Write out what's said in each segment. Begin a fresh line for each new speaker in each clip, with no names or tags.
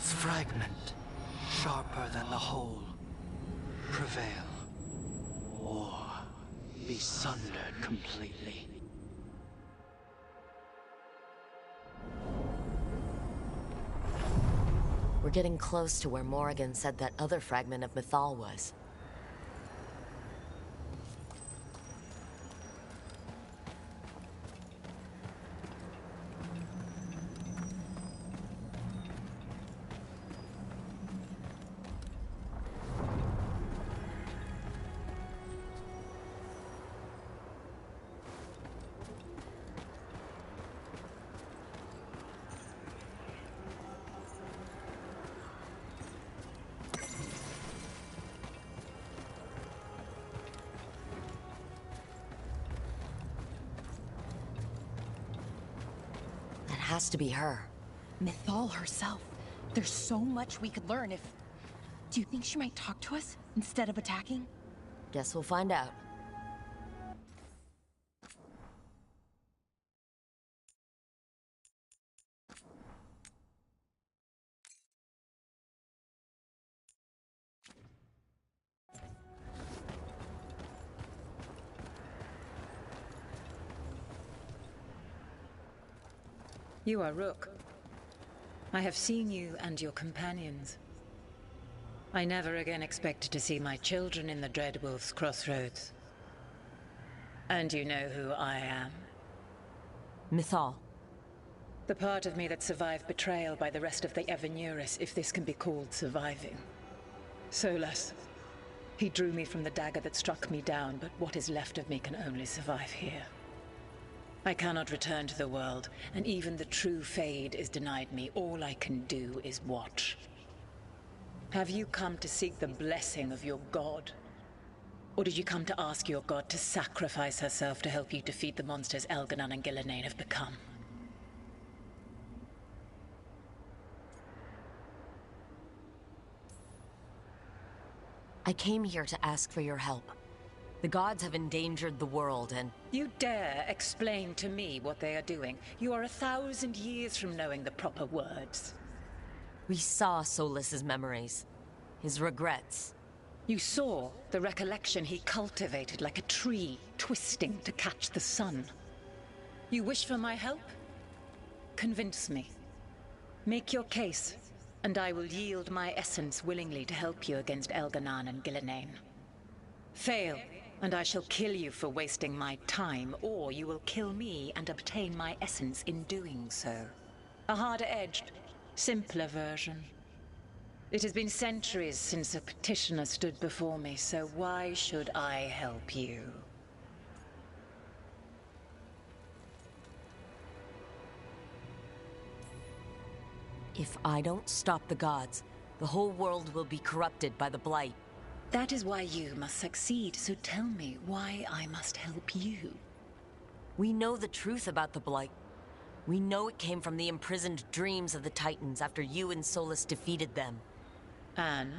Fragment, sharper than the whole. Prevail, or be sundered completely.
We're getting close to where Morrigan said that other fragment of Mythal was. Has to be her.
Mythal herself. There's so much we could learn if... Do you think she might talk to us instead of attacking?
Guess we'll find out.
You are Rook. I have seen you and your companions. I never again expected to see my children in the Dreadwolf's crossroads. And you know who I am.
Mythal.
The part of me that survived betrayal by the rest of the Evanuris, if this can be called surviving. Solas. He drew me from the dagger that struck me down, but what is left of me can only survive here. I cannot return to the world, and even the true Fade is denied me. All I can do is watch. Have you come to seek the blessing of your god? Or did you come to ask your god to sacrifice herself to help you defeat the monsters Elganon and Gillenane have become?
I came here to ask for your help. The gods have endangered the world, and...
You dare explain to me what they are doing? You are 1,000 years from knowing the proper words.
We saw Solas's memories. His regrets.
You saw the recollection he cultivated like a tree, twisting to catch the sun. You wish for my help? Convince me. Make your case, and I will yield my essence willingly to help you against Elganon and Gillenane. Fail, and I shall kill you for wasting my time, or you will kill me and obtain my essence in doing so. A harder-edged, simpler version. It has been centuries since a petitioner stood before me, so why should I help you?
If I don't stop the gods, the whole world will be corrupted by the Blight.
That is why you must succeed, so tell me why I must help you.
We know the truth about the Blight. We know it came from the imprisoned dreams of the Titans after you and Solas defeated them.
And?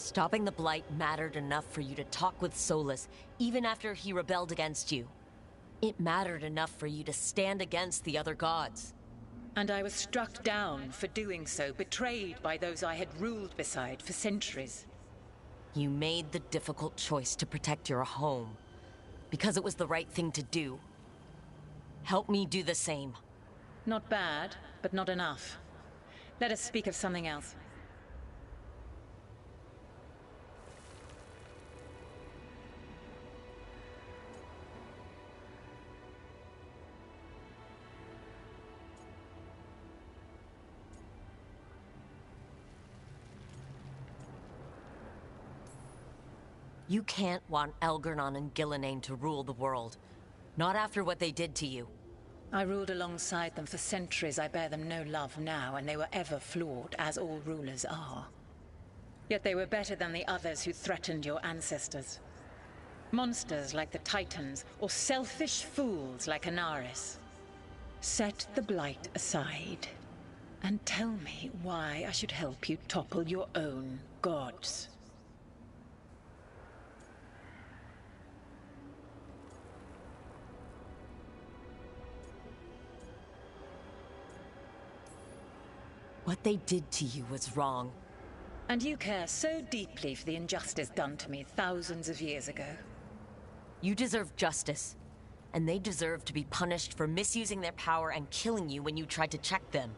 Stopping the Blight mattered enough for you to talk with Solus, even after he rebelled against you. It mattered enough for you to stand against the other gods.
And I was struck down for doing so, betrayed by those I had ruled beside for centuries.
You made the difficult choice to protect your home, because it was the right thing to do. Help me do the same.
Not bad, but not enough. Let us speak of something else.
You can't want Elgar'nan and Gillenane to rule the world. Not after what they did to you.
I ruled alongside them for centuries. I bear them no love now, and they were ever flawed, as all rulers are. Yet they were better than the others who threatened your ancestors. Monsters like the Titans, or selfish fools like Anaris. Set the Blight aside, and tell me why I should help you topple your own gods.
What they did to you was wrong.
And you care so deeply for the injustice done to me thousands of years ago.
You deserve justice, and they deserve to be punished for misusing their power and killing you when you tried to check them.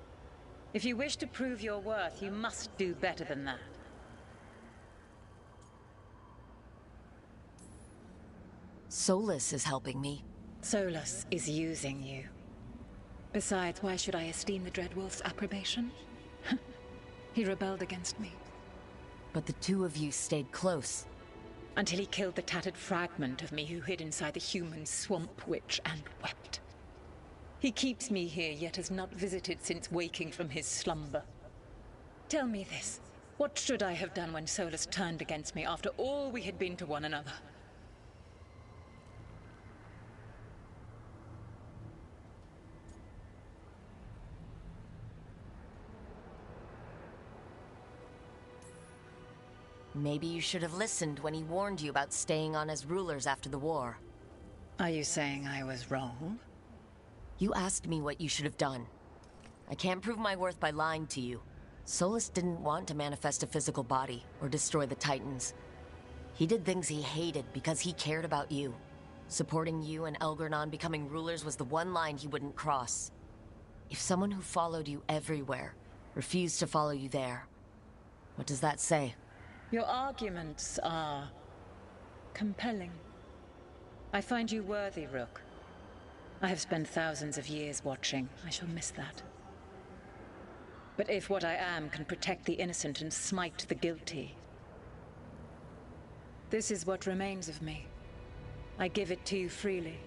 If you wish to prove your worth, you must do better than that.
Solus is helping me.
Solus is using you. Besides, why should I esteem the Dreadwolf's approbation? He rebelled against me.
But the two of you stayed close.
Until he killed the tattered fragment of me who hid inside the human swamp witch and wept. He keeps me here, yet has not visited since waking from his slumber. Tell me this. What should I have done when Solus turned against me after all we had been to one another?
Maybe you should have listened when he warned you about staying on as rulers after the war.
Are you saying I was wrong?
You asked me what you should have done. I can't prove my worth by lying to you. Solus didn't want to manifest a physical body or destroy the Titans. He did things he hated because he cared about you. Supporting you and Elgar'nan becoming rulers was the one line he wouldn't cross. If someone who followed you everywhere refused to follow you there, what does that say?
Your arguments are compelling. I find you worthy, Rook. I have spent thousands of years watching. I shall miss that. But if what I am can protect the innocent and smite the guilty, this is what remains of me. I give it to you freely.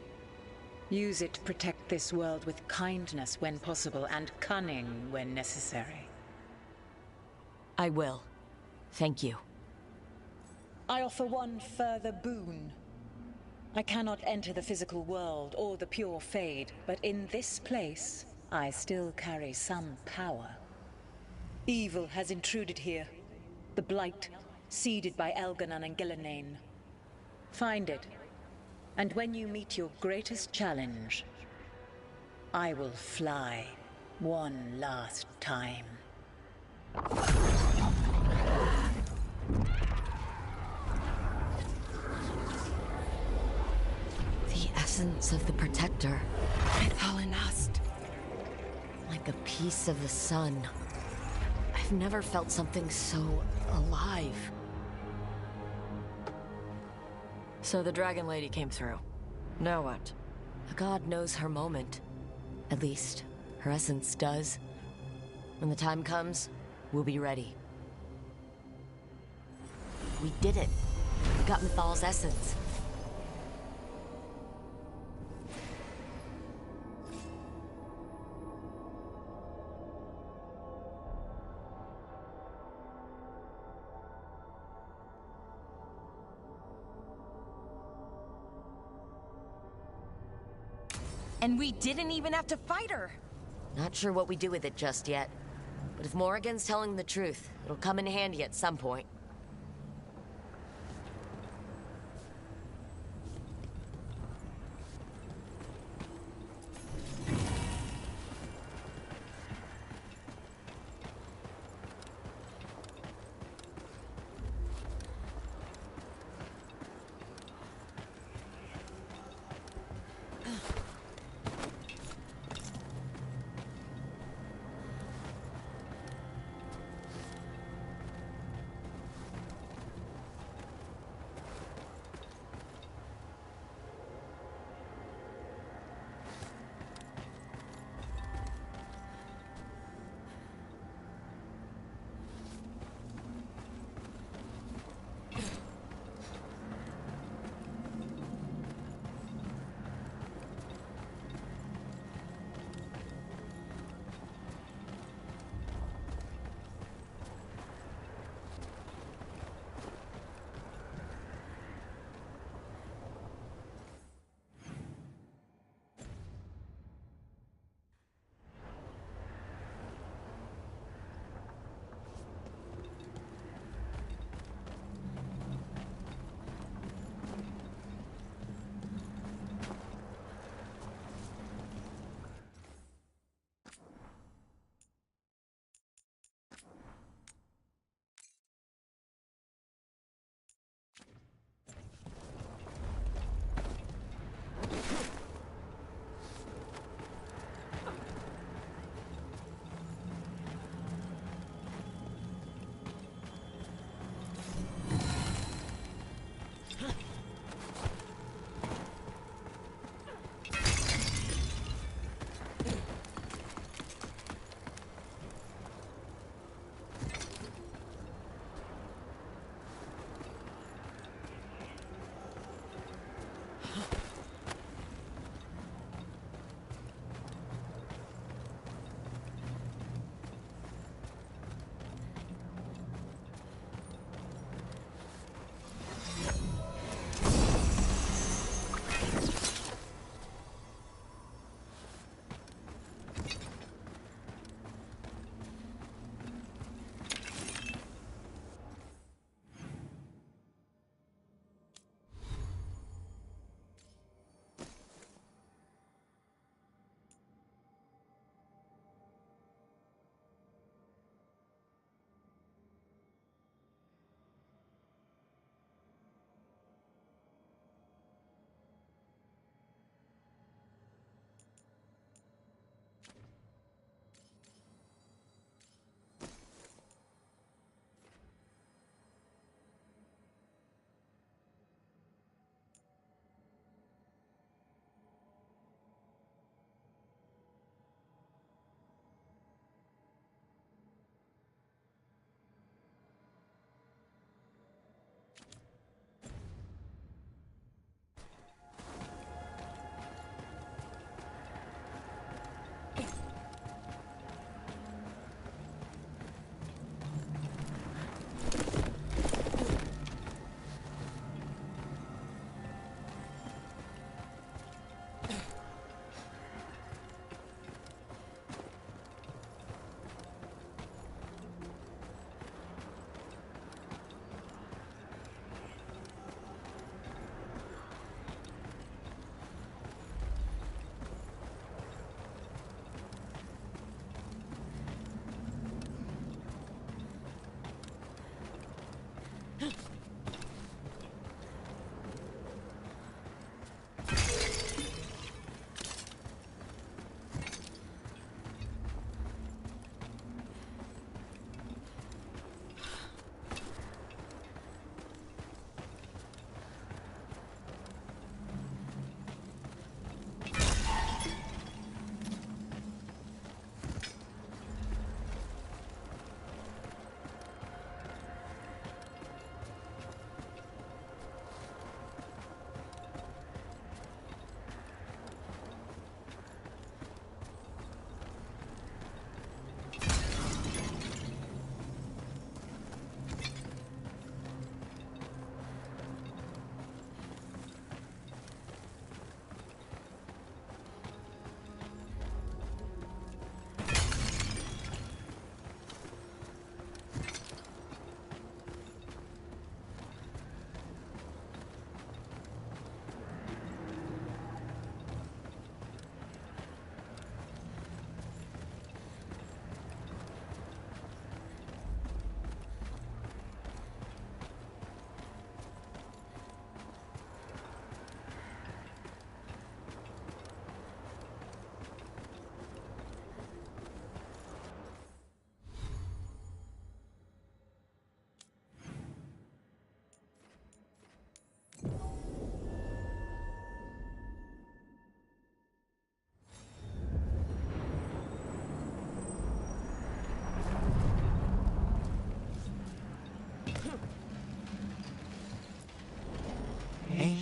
Use it to protect this world with kindness when possible and cunning when necessary.
I will. Thank you.
I offer one further boon. I cannot enter the physical world or the pure Fade, but in this place, I still carry some power. Evil has intruded here. The Blight, seeded by Elgar'nan and Gillenane. Find it, and when you meet your greatest challenge, I will fly one last time.
The essence of the Protector.
Methalanast.
Like a piece of the sun. I've never felt something so alive. So the Dragon Lady came through. Now what? A god knows her moment. At least, her essence does. When the time comes, we'll be ready. We did it. We got Mythal's essence.
And we didn't even have to fight her.
Not sure what we do with it just yet. But if Morrigan's telling the truth, it'll come in handy at some point.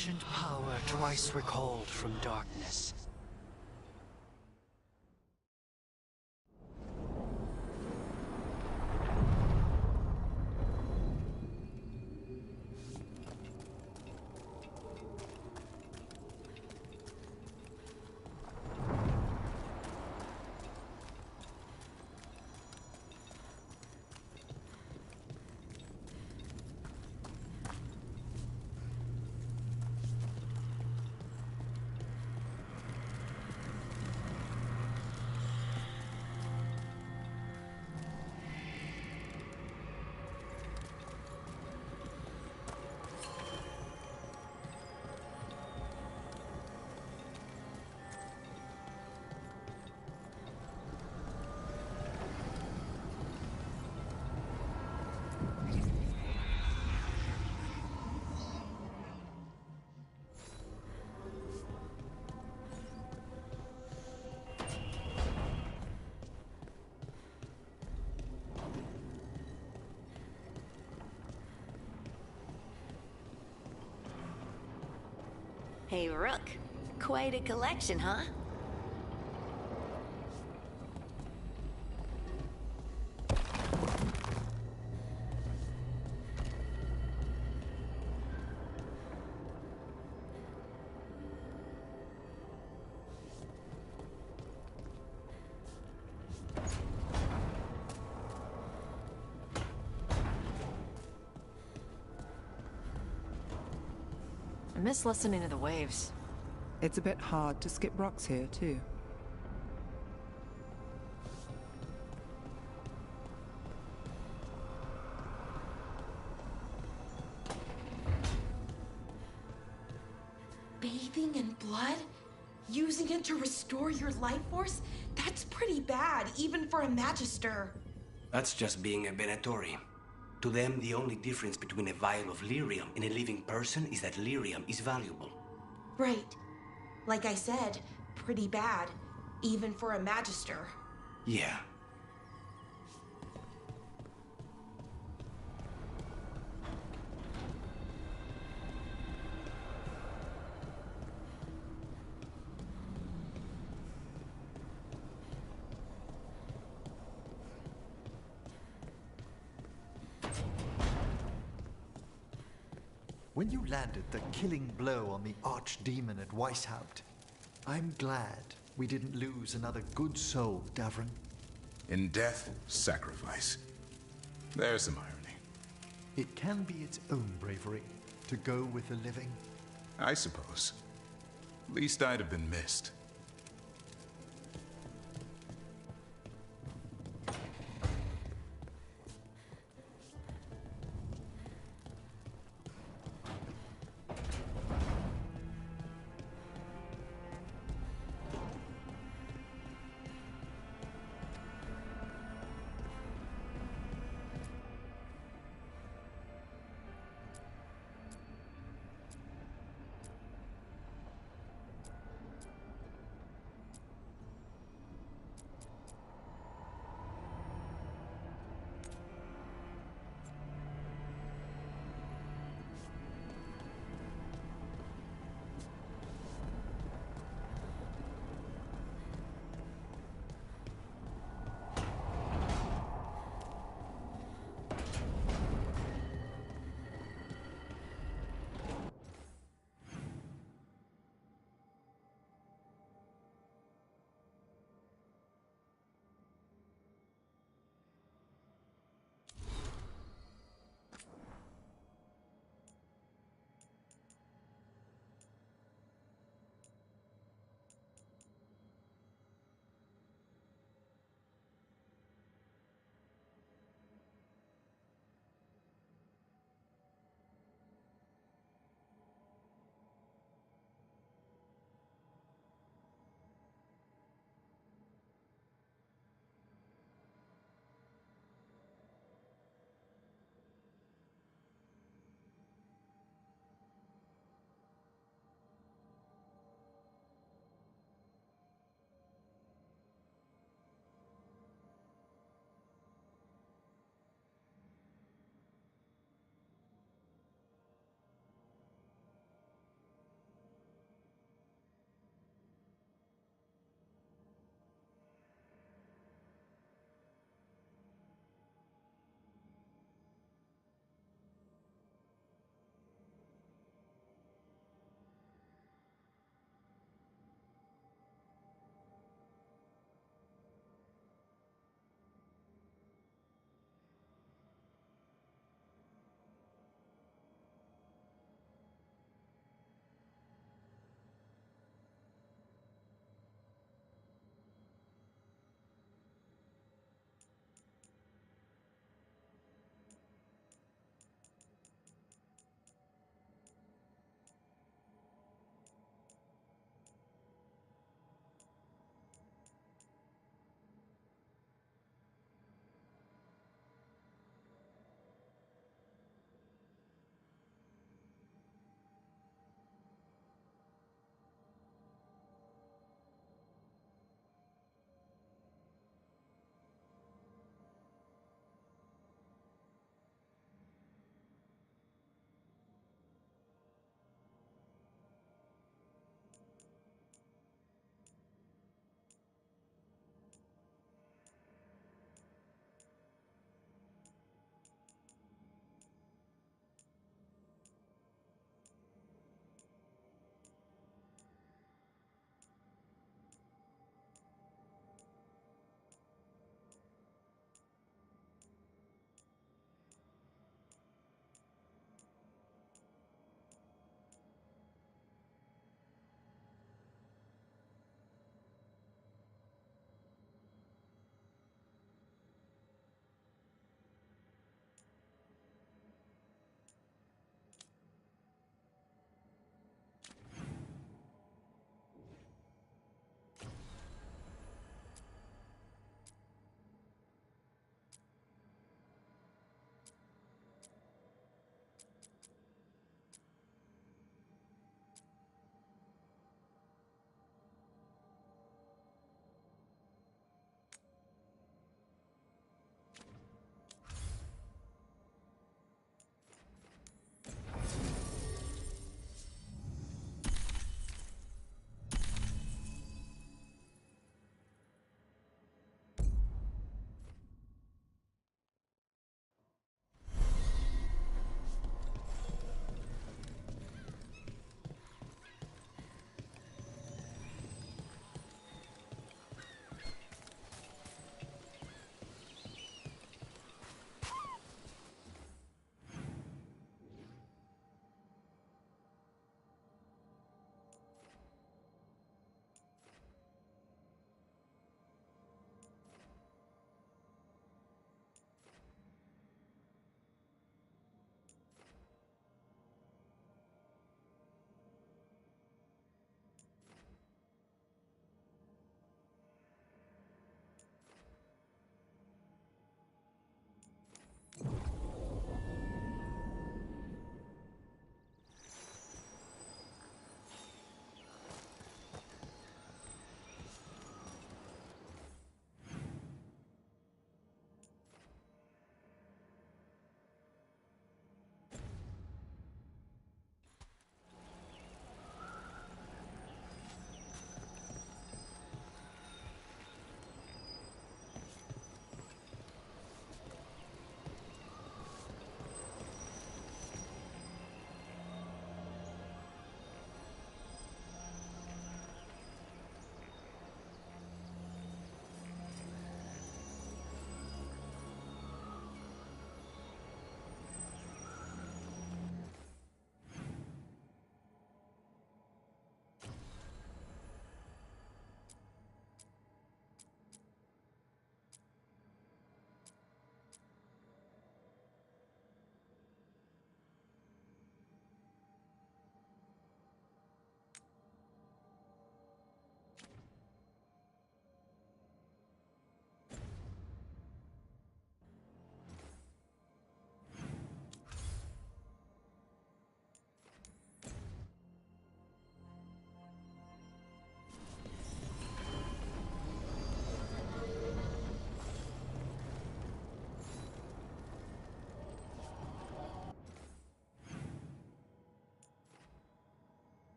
ancient power twice recalled from darkness.
Hey, Rook. Quite a collection, huh?
I miss listening to the waves.
It's a bit hard to skip rocks here, too.
Bathing in blood? Using it to restore your life force? That's pretty bad, even for a Magister.
That's just being a Venatori. To them, the only difference between a vial of lyrium and a living person is that lyrium is valuable.
Right. Like I said, pretty bad, even for a Magister.
Yeah.
When you landed the killing blow on the archdemon at Weishaupt, I'm glad we didn't lose another good soul, Davrin.
In death, sacrifice. There's some irony.
It can be its own bravery to go with the living.
I suppose. Least I'd have been missed.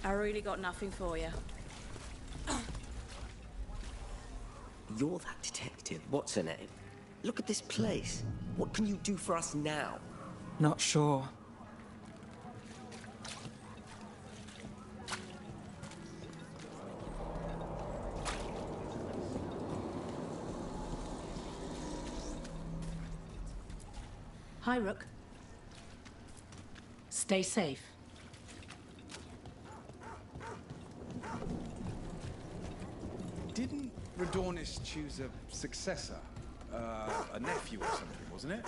I really got nothing for you.
You're that detective. What's her name? Look at this place. What can you do for us now?
Not sure.
Hi, Rook. Stay safe.
Didn't Radornis choose a successor? A nephew or something, wasn't it?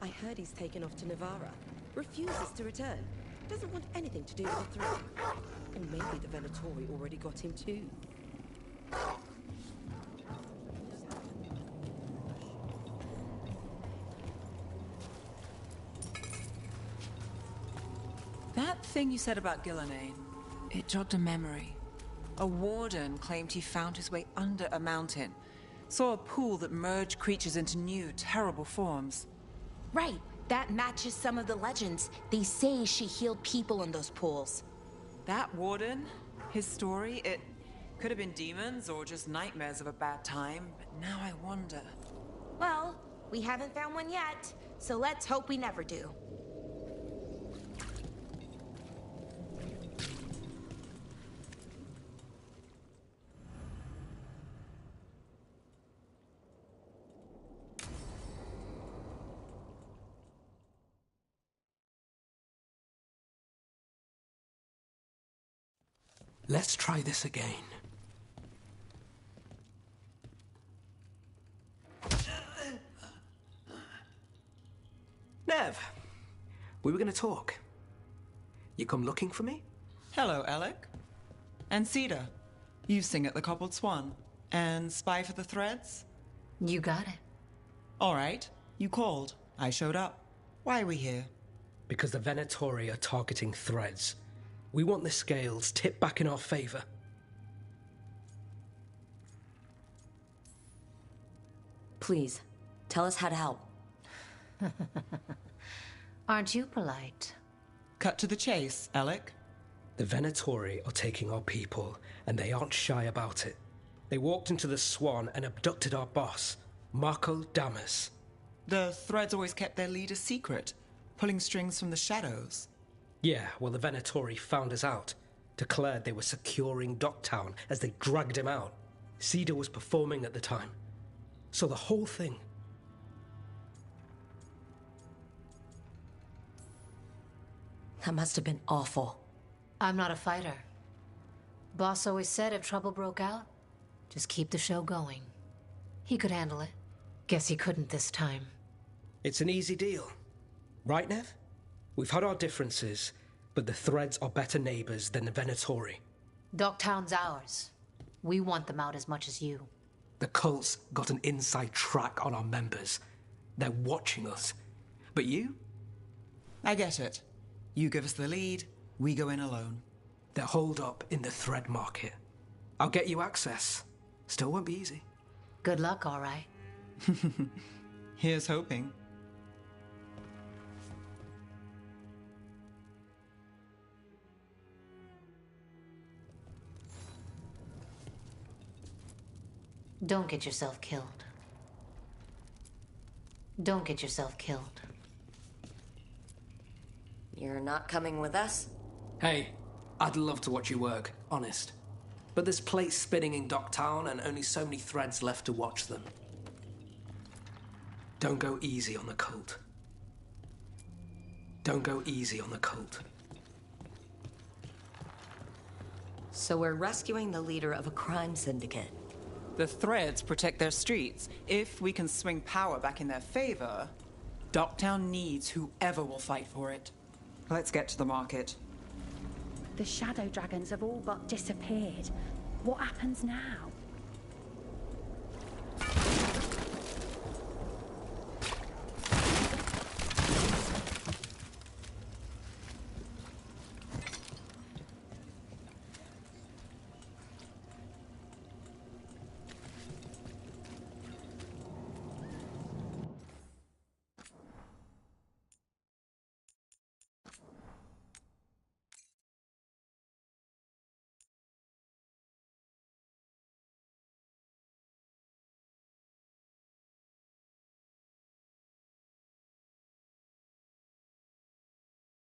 I heard he's taken off to Navarra. Refuses to return. Doesn't want anything to do with the throne. Or maybe the Venatori already got him too.
That thing you said about Gillenane, it jogged a memory. A warden claimed he found his way under a mountain. Saw a pool that merged creatures into new, terrible forms.
Right. That matches some of the legends. They say she healed people in those pools.
That warden, his story, it could have been demons or just nightmares of a bad time, but now I wonder.
Well, we haven't found one yet, so let's hope we never do.
Let's try this again. Nev, we were going to talk. You come looking for me?
Hello, Alec. And Cedar. You sing at the Cobbled Swan. And spy for the Threads?
You got it.
All right. You called. I showed up. Why are we here?
Because the Venatori are targeting Threads. We want the scales tipped back in our favor.
Please, tell us how to help.
Aren't you polite?
Cut to the chase, Alec.
The Venatori are taking our people, and they aren't shy about it. They walked into the Swan and abducted our boss, Marco Damas.
The Threads always kept their leader secret, pulling strings from the shadows.
Yeah, well, the Venatori found us out, declared they were securing Docktown as they dragged him out. Cedar was performing at the time. So the whole thing...
That must have been awful.
I'm not a fighter. Boss always said if trouble broke out, just keep the show going. He could handle it. Guess he couldn't this time.
It's an easy deal. Right, Nev? We've had our differences, but the Threads are better neighbors than the Venatori.
Docktown's ours. We want them out as much as you.
The cult's got an inside track on our members. They're watching us. But you?
I get it. You give us the lead, we go in alone.
They're holed up in the Thread Market. I'll get you access. Still won't be easy.
Good luck, all right.
Here's hoping.
Don't get yourself killed. Don't get yourself killed.
You're not coming with us?
Hey, I'd love to watch you work, honest. But there's plates spinning in Docktown and only so many Threads left to watch them. Don't go easy on the cult. Don't go easy on the cult.
So we're rescuing the leader of a crime syndicate.
The Threads protect their streets. If we can swing power back in their favor, Docktown needs whoever will fight for it. Let's get to the market.
The shadow dragons have all but disappeared. What happens now?